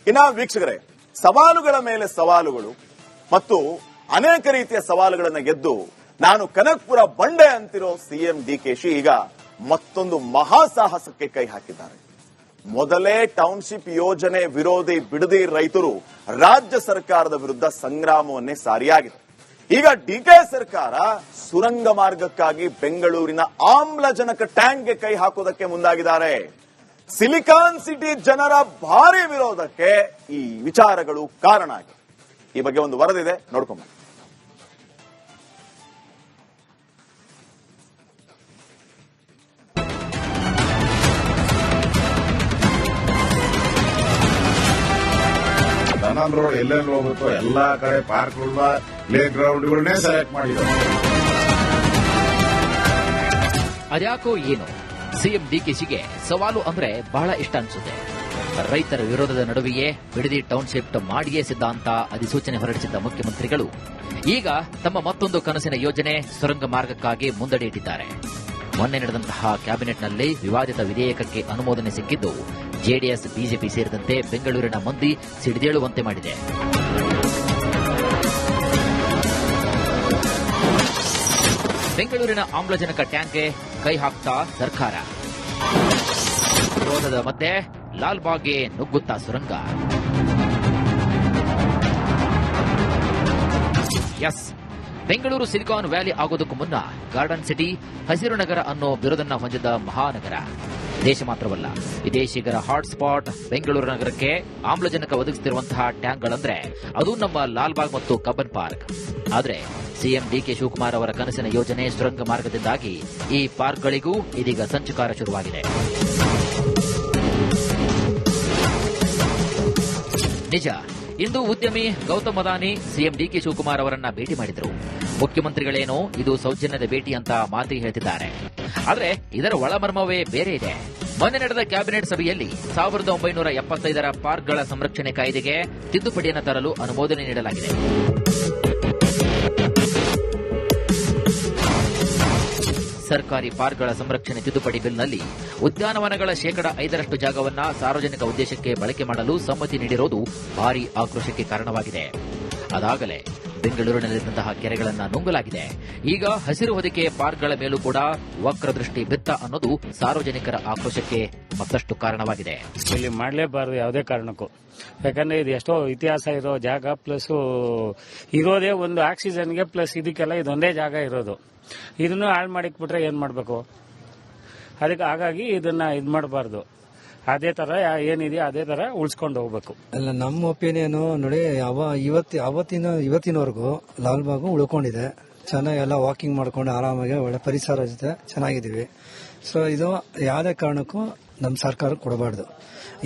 ಇನ್ನ ವೀಕ್ಷಕರೇ, ಸವಾಲುಗಳ ಮೇಲೆ ಸವಾಲುಗಳು ಮತ್ತು ಅನೇಕ ರೀತಿಯ ಸವಾಲುಗಳನ್ನು ಗೆದ್ದು ನಾನು ಕನಕಪುರ ಬಂಡೆ ಅಂತಿರೋ ಸಿಎಂ ಡಿಕೆಶಿ ಈಗ ಮತ್ತೊಂದು ಮಹಾಸಾಹಸಕ್ಕೆ ಕೈ ಹಾಕಿದ್ದಾರೆ. ಮೊದಲೇ ಟೌನ್ಶಿಪ್ ಯೋಜನೆ ವಿರೋಧಿ ಬಿಡದಿ ರೈತರು ರಾಜ್ಯ ಸರ್ಕಾರದ ವಿರುದ್ಧ ಸಂಗ್ರಾಮವನ್ನೇ ಸಾರಿಯಾಗಿದೆ. ಈಗ ಡಿಕೆ ಸರ್ಕಾರ ಸುರಂಗ ಮಾರ್ಗಕ್ಕಾಗಿ ಬೆಂಗಳೂರಿನ ಆಮ್ಲಜನಕ ಟ್ಯಾಂಕ್ಗೆ ಕೈ ಹಾಕೋದಕ್ಕೆ ಮುಂದಾಗಿದ್ದಾರೆ. ಸಿಲಿಕಾನ್ ಸಿಟಿ ಜನರ ಭಾರಿ ವಿರೋಧಕ್ಕೆ ಈ ವಿಚಾರಗಳು ಕಾರಣ ಆಗಿದೆ. ಈ ಬಗ್ಗೆ ಒಂದು ವರದಿದೆ, ನೋಡ್ಕೊಂಬ. ಟನಲ್ ರೋಡ್ ಎಲ್ಲೆಲ್ಲಿ ಹೋಗುತ್ತೋ ಎಲ್ಲಾ ಕಡೆ ಪಾರ್ಕ್ಗಳನ್ನ, ಪ್ಲೇ ಗ್ರೌಂಡ್ಗಳನ್ನೇ ಸೆಲೆಕ್ಟ್ ಮಾಡಿದ್ದಾರೆ. ಅದ್ಯಾಕೋ ಏನು ಸಿಎಂ ಡಿಕೆಶಿಗೆ ಸವಾಲು ಅಂದ್ರೆ ಬಹಳ ಇಷ್ಟ ಅನ್ಸುತ್ತೆ. ರೈತರ ವಿರೋಧದ ನಡುವೆಯೇ ಬಿಡದಿ ಟೌನ್ಶಿಪ್ ಮಾಡಿಯೇ ಸಿದ್ಧಾಂತ ಅಧಿಸೂಚನೆ ಹೊರಡಿಸಿದ್ದ ಮುಖ್ಯಮಂತ್ರಿಗಳು ಈಗ ತಮ್ಮ ಮತ್ತೊಂದು ಕನಸಿನ ಯೋಜನೆ ಸುರಂಗ ಮಾರ್ಗಕ್ಕಾಗಿ ಮುಂದಡಿ ಇಟ್ಟಿದ್ದಾರೆ. ಮೊನ್ನೆ ನಡೆದಂತಹ ಕ್ಯಾಬಿನೆಟ್ನಲ್ಲಿ ವಿವಾದಿತ ವಿಧೇಯಕಕ್ಕೆ ಅನುಮೋದನೆ ಸಿಕ್ಕಿದ್ದು ಜೆಡಿಎಸ್, ಬಿಜೆಪಿ ಸೇರಿದಂತೆ ಬೆಂಗಳೂರಿನ ಮಂದಿ ಸಿಡಿದೇಳುವಂತೆ ಮಾಡಿದೆ. ಬೆಂಗಳೂರಿನ ಆಮ್ಲಜನಕ ಟ್ಯಾಂಕ್ಗೆ ಕೈ ಹಾಕ್ತಾ ಸರ್ಕಾರ. ವಿರೋಧದ ಮಧ್ಯೆ ಲಾಲ್ಬಾಗ್ಗೆ ನುಗ್ಗುತ್ತಾ ಸುರಂಗ. ಎಸ್, ಬೆಂಗಳೂರು ಸಿಲಿಕಾನ್ ವ್ಯಾಲಿ ಆಗೋದಕ್ಕೂ ಮುನ್ನ ಗಾರ್ಡನ್ ಸಿಟಿ, ಹಸಿರು ನಗರ ಅನ್ನೋ ಬಿರುದನ್ನ ಹೊಂದಿದ್ದ ಮಹಾನಗರ. ದೇಶ ಮಾತ್ರವಲ್ಲ, ವಿದೇಶಿಗರ ಹಾಟ್ಸ್ಪಾಟ್ ಬೆಂಗಳೂರು ನಗರಕ್ಕೆ ಆಮ್ಲಜನಕ ಒದಗಿಸುತ್ತಿರುವಂತಹ ಟ್ಯಾಂಕ್ಗಳಂದ್ರೆ ಅದು ನಮ್ಮ ಲಾಲ್ಬಾಗ್ ಮತ್ತು ಕಬ್ಬನ್ ಪಾರ್ಕ್. ಆದರೆ ಸಿಎಂ ಡಿಕೆ ಶಿವಕುಮಾರ್ ಅವರ ಕನಸಿನ ಯೋಜನೆ ಸುರಂಗ ಮಾರ್ಗದಿಂದಾಗಿ ಈ ಪಾರ್ಕ್ಗಳಿಗೂ ಇದೀಗ ಸಂಚುಕಾರ ಶುರುವಾಗಿದೆ. ನಿಜ, ಇಂದು ಉದ್ಯಮಿ ಗೌತಮ್ ಅದಾನಿ ಸಿಎಂ ಡಿಕೆ ಶಿವಕುಮಾರ್ ಅವರನ್ನ ಭೇಟಿ ಮಾಡಿದ್ರು. ಮುಖ್ಯಮಂತ್ರಿಗಳೇನೋ ಇದು ಸೌಜನ್ಯದ ಭೇಟಿ ಅಂತ ಮಾತಿಗೆ ಹೇಳ್ತಿದ್ದಾರೆ. ಆದರೆ ಇದರ ಒಳಮರ್ಮವೇ ಬೇರೆ ಇದೆ. ಮೊನ್ನೆ ನಡೆದ ಕ್ಯಾಬಿನೆಟ್ ಸಭೆಯಲ್ಲಿ 1975ರ ಪಾರ್ಕ್ಗಳ ಸಂರಕ್ಷಣೆ ಕಾಯ್ದೆಗೆ ತಿದ್ದುಪಡಿಯನ್ನು ತರಲು ಅನುಮೋದನೆ ನೀಡಲಾಗಿದೆ. ಸರ್ಕಾರಿ ಪಾರ್ಕ್ಗಳ ಸಂರಕ್ಷಣೆ ತಿದ್ದುಪಡಿ ಬಿಲ್ನಲ್ಲಿ ಉದ್ಯಾನವನಗಳ 5% ಜಾಗವನ್ನ ಸಾರ್ವಜನಿಕ ಉದ್ದೇಶಕ್ಕೆ ಬಳಕೆ ಮಾಡಲು ಸಮ್ಮತಿ ನೀಡಿರುವುದು ಭಾರೀ ಆಕ್ರೋಶಕ್ಕೆ ಕಾರಣವಾಗಿದೆ. ಅದಾಗಲೇ ಬೆಂಗಳೂರಿನಲ್ಲಿದ್ದಂತಹ ಕೆರೆಗಳನ್ನು ನುಂಗಲಾಗಿದೆ. ಈಗ ಹಸಿರು ಹೊದಿಕೆ ಪಾರ್ಕ್ಗಳ ಮೇಲೂ ಕೂಡ ವಕ್ರದೃಷ್ಟಿ ಬಿತ್ತ ಅನ್ನೋದು ಸಾರ್ವಜನಿಕರ ಆಕ್ರೋಶಕ್ಕೆ ಮತ್ತಷ್ಟು ಕಾರಣವಾಗಿದೆ. ಇಲ್ಲಿ ಮಾಡಲೇಬಾರದು ಯಾವುದೇ ಕಾರಣಕ್ಕೂ. ಯಾಕಂದ್ರೆ ಇದು ಎಷ್ಟೋ ಇತಿಹಾಸ ಇರೋ ಜಾಗ, ಪ್ಲಸ್ ಇರೋದೇ ಒಂದು ಆಕ್ಸಿಜನ್ಗೆ, ಪ್ಲಸ್ ಇದಕ್ಕೆಲ್ಲ ಇದೊಂದೇ ಜಾಗ ಇರೋದು. ಇದನ್ನು ಹಾಳು ಮಾಡಿಕ್ಬಿಟ್ರೆ ಏನ್ ಮಾಡಬೇಕು? ಅದಕ್ಕೆ ಹಾಗಾಗಿ ಇದನ್ನ ಇದು ಮಾಡಬಾರ್ದು. ಅದೇ ತರ ಏನಿದೆ ಅದೇ ತರ ಉಳಿಸ್ಕೊಂಡು ಹೋಗ್ಬೇಕು. ಅಲ್ಲ, ನಮ್ಮ ಒಪಿನಿಯನ್ ನೋಡಿ, ಇವತ್ತಿನವರೆಗೂ ಲಾಲ್ಬಾಗು ಉಳ್ಕೊಂಡಿದೆ. ಚೆನ್ನಾಗಿ ಎಲ್ಲ ವಾಕಿಂಗ್ ಮಾಡ್ಕೊಂಡು ಆರಾಮಾಗಿ ಒಳ್ಳೆ ಪರಿಸರ ಜೊತೆ ಚೆನ್ನಾಗಿದ್ದೀವಿ. ಸೊ ಇದು ಯಾವುದೇ ಕಾರಣಕ್ಕೂ ನಮ್ಮ ಸರ್ಕಾರ ಕೊಡಬಾರ್ದು.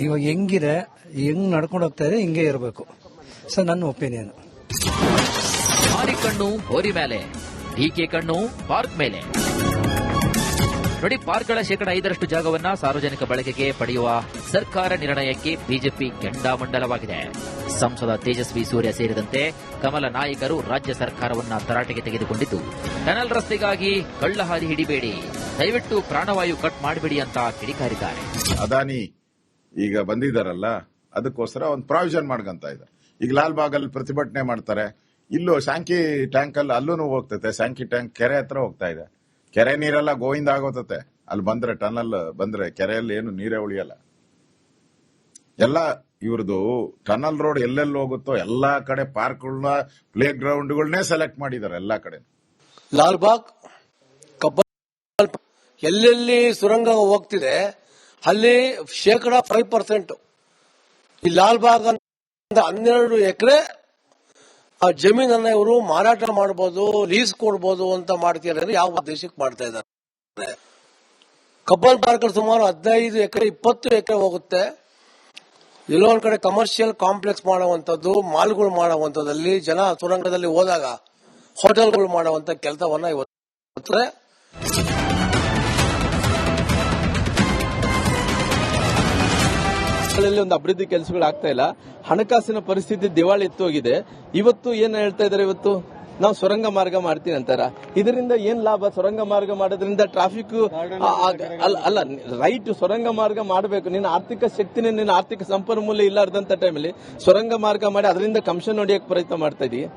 ಇವಾಗ ಹೆಂಗಿದೆ, ಹೆಂಗ್ ನಡ್ಕೊಂಡು ಹೋಗ್ತಾ ಇದೆ, ಹಿಂಗೆ ಇರಬೇಕು. ಸೊ ನನ್ನ ಒಪಿನಿಯನ್. ಮಾರಿ ಕಣ್ಣು ಹೋರಿ ಮೇಲೆ, ಡಿಕೆ ಕಣ್ಣು ಪಾರ್ಕ್ ಮೇಲೆ. ನೋಡಿ, ಪಾರ್ಕ್ಗಳ 5% ಜಾಗವನ್ನ ಸಾರ್ವಜನಿಕ ಬಳಕೆಗೆ ಪಡೆಯುವ ಸರ್ಕಾರ ನಿರ್ಣಯಕ್ಕೆ ಬಿಜೆಪಿ ಕೆಂಡಾಮಂಡಲವಾಗಿದೆ. ಸಂಸದ ತೇಜಸ್ವಿ ಸೂರ್ಯ ಸೇರಿದಂತೆ ಕಮಲ ನಾಯಕರು ರಾಜ್ಯ ಸರ್ಕಾರವನ್ನ ತರಾಟೆಗೆ ತೆಗೆದುಕೊಂಡಿದ್ದು, ಟನಲ್ ರಸ್ತೆಗಾಗಿ ಕಳ್ಳ ಹಾದಿ ಹಿಡಿಬೇಡಿ, ದಯವಿಟ್ಟು ಪ್ರಾಣವಾಯು ಕಟ್ ಮಾಡಬೇಡಿ ಅಂತ ಕಿಡಿಕಾರಿದ್ದಾರೆ. ಅದಾನಿ ಈಗ ಬಂದಿದ್ದಾರಲ್ಲ, ಅದಕ್ಕೋಸ್ಕರ ಒಂದು ಪ್ರಾವಿಷನ್ ಮಾಡ್ಕೊಂತ ಇದ್ದಾರೆ. ಈಗ ಲಾಲ್ಬಾಗ್ ಅಲ್ಲಿ ಪ್ರತಿಭಟನೆ ಮಾಡ್ತಾರೆ, ಇಲ್ಲೂ ಸ್ಯಾಂಕಿ ಟ್ಯಾಂಕ್ ಅಲ್ಲಿ ಅಲ್ಲೂ ಹೋಗ್ತೈತೆ. ಸ್ಯಾಂಕಿ ಟ್ಯಾಂಕ್ ಕೆರೆ ಹತ್ರ ಹೋಗ್ತಾ ಇದೆ. ಕೆರೆ ನೀರೆಲ್ಲ ಗೋವಿಂದ ಆಗೋತತೆ. ಅಲ್ಲಿ ಬಂದ್ರೆ, ಟನಲ್ ಬಂದ್ರೆ ಕೆರೆಯಲ್ಲಿ ಏನು ನೀರೇ ಉಳಿಯಲ್ಲ. ಎಲ್ಲ ಇವ್ರದ್ದು ಟನಲ್ ರೋಡ್ ಎಲ್ಲೆಲ್ಲಿ ಹೋಗುತ್ತೋ ಎಲ್ಲಾ ಕಡೆ ಪಾರ್ಕ್ಗಳನ್ನ, ಪ್ಲೇ ಗ್ರೌಂಡ್ಗಳನ್ನೇ ಸೆಲೆಕ್ಟ್ ಮಾಡಿದ್ದಾರೆ ಎಲ್ಲಾ ಕಡೆ. ಲಾಲ್ಬಾಗ್, ಕಬ್ಬನ್, ಎಲ್ಲೆಲ್ಲಿ ಸುರಂಗ ಹೋಗ್ತಿದೆ ಅಲ್ಲಿ 5% ಈ ಲಾಲ್ಬಾಗ್ ಅಂತ 12 ಎಕರೆ ಆ ಜಮೀನನ್ನ ಇವರು ಮಾರಾಟ ಮಾಡಬಹುದು, ಲೀಸ್ ಕೊಡಬಹುದು ಅಂತ ಮಾಡ್ತಿದ್ದಾರೆ. ಯಾವ ಉದ್ದೇಶಕ್ಕೆ ಮಾಡ್ತಾ ಇದ್ದಾರೆ? ಕಬ್ಬನ್ ಪಾರ್ಕ್ ಸುಮಾರು 15 ಎಕರೆ 20 ಎಕರೆ ಹೋಗುತ್ತೆ. ಎಲ್ಲೋ ಒಂದ್ ಕಡೆ ಕಮರ್ಷಿಯಲ್ ಕಾಂಪ್ಲೆಕ್ಸ್ ಮಾಡುವಂತದ್ದು, ಮಾಲ್ಗಳು ಮಾಡುವಂತದ್ದಲ್ಲಿ ಜನ ಸುರಂಗದಲ್ಲಿ ಹೋದಾಗ ಹೋಟೆಲ್ಗಳು ಮಾಡುವಂತ ಕೆಲಸವನ್ನ ಇವತ್ತು ಒಂದು ಅಭಿವೃದ್ಧಿ ಕೆಲಸಗಳು ಆಗ್ತಾ ಇಲ್ಲ. ಹಣಕಾಸಿನ ಪರಿಸ್ಥಿತಿ ದಿವಾಳಿ ಎತ್ತೋಗಿದೆ. ಇವತ್ತು ಏನ್ ಹೇಳ್ತಾ ಇದ್ದಾರೆ, ಇವತ್ತು ನಾವು ಸುರಂಗ ಮಾರ್ಗ ಮಾಡ್ತೀನಿ ಅಂತಾರ. ಇದರಿಂದ ಏನ್ ಲಾಭ? ಸುರಂಗ ಮಾರ್ಗ ಮಾಡೋದ್ರಿಂದ ಟ್ರಾಫಿಕ್ ಅಲ್ಲ, ರೈಟ್ ಸುರಂಗ ಮಾರ್ಗ ಮಾಡಬೇಕು. ನಿನ್ನ ಆರ್ಥಿಕ ಶಕ್ತಿನೇ, ನಿನ್ನ ಆರ್ಥಿಕ ಸಂಪನ್ಮೂಲ ಇಲ್ಲಾರ್ದಂತ ಟೈಮಲ್ಲಿ ಸುರಂಗ ಮಾರ್ಗ ಮಾಡಿ ಅದರಿಂದ ಕಮಿಷನ್ ಹೊಡಿಯಕ್ಕೆ ಪ್ರಯತ್ನ ಮಾಡ್ತಾ ಇದೀವಿ.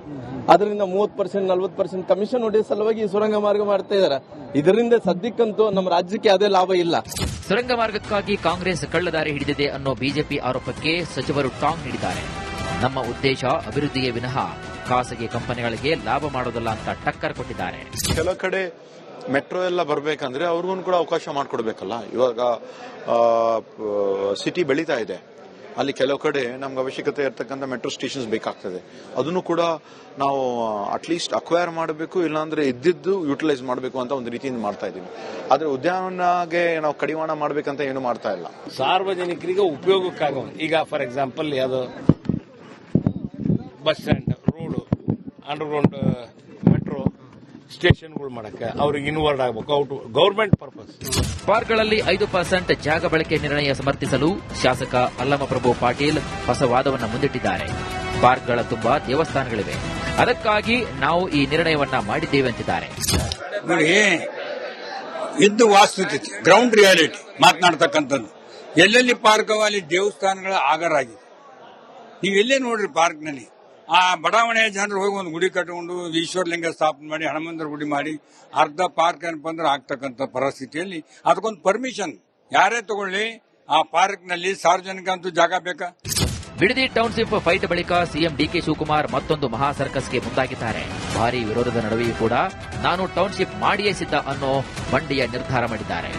ಅದರಿಂದ 30% 40% ಕಮಿಷನ್ ಹೊಡೆಯೋ ಸಲುವಾಗಿ ಈ ಸುರಂಗ ಮಾರ್ಗ ಮಾಡ್ತಾ ಇದಾರೆ. ಇದರಿಂದ ಸದ್ಯಕ್ಕಂತೂ ನಮ್ಮ ರಾಜ್ಯಕ್ಕೆ ಯಾವುದೇ ಲಾಭ ಇಲ್ಲ. ಸುರಂಗ ಮಾರ್ಗಕ್ಕಾಗಿ ಕಾಂಗ್ರೆಸ್ ಕಳ್ಳದಾರಿ ಹಿಡಿದಿದೆ ಅನ್ನೋ ಬಿಜೆಪಿ ಆರೋಪಕ್ಕೆ ಸಚಿವರು ಟಾಂಗ್ ನೀಡಿದ್ದಾರೆ. ನಮ್ಮ ಉದ್ದೇಶ ಅಭಿವೃದ್ಧಿಯೇ ವಿನಃ ಖಾಸಗಿ ಕಂಪನಿಗಳಿಗೆ ಲಾಭ ಮಾಡೋದಲ್ಲ ಅಂತ ಟಕ್ಕರ್ ಕೊಟ್ಟಿದ್ದಾರೆ. ಕೆಲವು ಕಡೆ ಮೆಟ್ರೋ ಎಲ್ಲ ಬರ್ಬೇಕಂದ್ರೆ ಅವ್ರಿಗೂ ಕೂಡ ಅವಕಾಶ ಮಾಡಿಕೊಡ್ಬೇಕಲ್ಲ. ಇವಾಗ ಸಿಟಿ ಬೆಳೀತಾ ಇದೆ, ಅಲ್ಲಿ ಕೆಲವು ಕಡೆ ನಮ್ಗೆ ಅವಶ್ಯಕತೆ ಇರ್ತಕ್ಕಂಥ ಮೆಟ್ರೋ ಸ್ಟೇಷನ್ಸ್ ಬೇಕಾಗ್ತದೆ. ಅದನ್ನು ಕೂಡ ನಾವು ಅಟ್ಲೀಸ್ಟ್ ಅಕ್ವೈರ್ ಮಾಡಬೇಕು, ಇಲ್ಲಾಂದ್ರೆ ಇದ್ದಿದ್ದು ಯುಟಿಲೈಸ್ ಮಾಡಬೇಕು ಅಂತ ಒಂದು ರೀತಿಯಿಂದ ಮಾಡ್ತಾ ಇದ್ದೀವಿ. ಆದ್ರೆ ಉದ್ಯಾನಗೆ ನಾವು ಕಡಿವಾಣ ಮಾಡ್ಬೇಕಂತ ಏನು ಮಾಡ್ತಾ ಇಲ್ಲ. ಸಾರ್ವಜನಿಕರಿಗೆ ಉಪಯೋಗಕ್ಕಾಗ ಈಗ ಫಾರ್ ಎಕ್ಸಾಂಪಲ್ ಯಾವುದು bus stand, road, underground metro ಸ್ಟೇಷನ್ಗಳು ಮಾಡಕ್ಕೆ ಅವ್ರಿಗೆ ಇನ್ವಾಲ್ವ್ ಆಗಬೇಕು. Out government purpose. ಪಾರ್ಕ್ಗಳಲ್ಲಿ 5% ಜಾಗ ಬಳಕೆ ನಿರ್ಣಯ ಸಮರ್ಥಿಸಲು ಶಾಸಕ ಅಲ್ಲಮಪ್ರಭು ಪಾಟೀಲ್ ಹೊಸ ವಾದವನ್ನ ಮುಂದಿಟ್ಟಿದ್ದಾರೆ. ಪಾರ್ಕ್ಗಳ ತುಂಬಾ ದೇವಸ್ಥಾನಗಳಿವೆ, ಅದಕ್ಕಾಗಿ ನಾವು ಈ ನಿರ್ಣಯವನ್ನ ಮಾಡಿದ್ದೇವೆ ಅಂತಿದ್ದಾರೆ. ನೋಡಿ, ಇದ್ದು ವಾಸ್ತುಸ್ಥಿತಿ, ಗ್ರೌಂಡ್ ರಿಯಾಲಿಟಿ ಮಾತನಾಡ್ತಕ್ಕಂಥದ್ದು. ಎಲ್ಲೆಲ್ಲಿ ಪಾರ್ಕ್ ಅವ ಅಲ್ಲಿ ದೇವಸ್ಥಾನಗಳ ಆಗರಾಗಿದೆ. ನೀವು ಎಲ್ಲೇ ನೋಡ್ರಿ ಪಾರ್ಕ್ನಲ್ಲಿ ಆ ಬಡಾವಣೆಯ ಜನರು ಹೋಗಿ ಒಂದು ಗುಡಿ ಕಟ್ಟಿಕೊಂಡು ಈಶ್ವರಲಿಂಗ ಸ್ಥಾಪನೆ ಮಾಡಿ ಹನುಮಂತರ ಗುಡಿ ಮಾಡಿ ಅರ್ಧ ಪಾರ್ಕ್ ಏನಪ್ಪ ಅಂದ್ರೆ ಆಗ್ತಕ್ಕಂಥ ಪರಿಸ್ಥಿತಿಯಲ್ಲಿ ಅದಕ್ಕೊಂದು ಪರ್ಮಿಷನ್ ಯಾರೇ ತಗೊಳ್ಳಿ, ಆ ಪಾರ್ಕ್ನಲ್ಲಿ ಸಾರ್ವಜನಿಕ ಅಂತೂ ಜಾಗ ಬೇಕಾ? ಬಿಡದಿ ಟೌನ್ಶಿಪ್ ಫೈಟ್ ಬಳಿಕ ಸಿಎಂ ಡಿಕೆ ಶಿವಕುಮಾರ್ ಮತ್ತೊಂದು ಮಹಾ ಸರ್ಕಸ್ಗೆ ಮುಂದಾಗಿದ್ದಾರೆ. ಭಾರೀ ವಿರೋಧದ ನಡುವೆಯೂ ಕೂಡ ನಾನು ಟೌನ್ಶಿಪ್ ಮಾಡಿಯೇ ಸಿದ್ಧ ಅನ್ನೋ ಬಂಡಿಯ ನಿರ್ಧಾರ ಮಾಡಿದ್ದಾರೆ.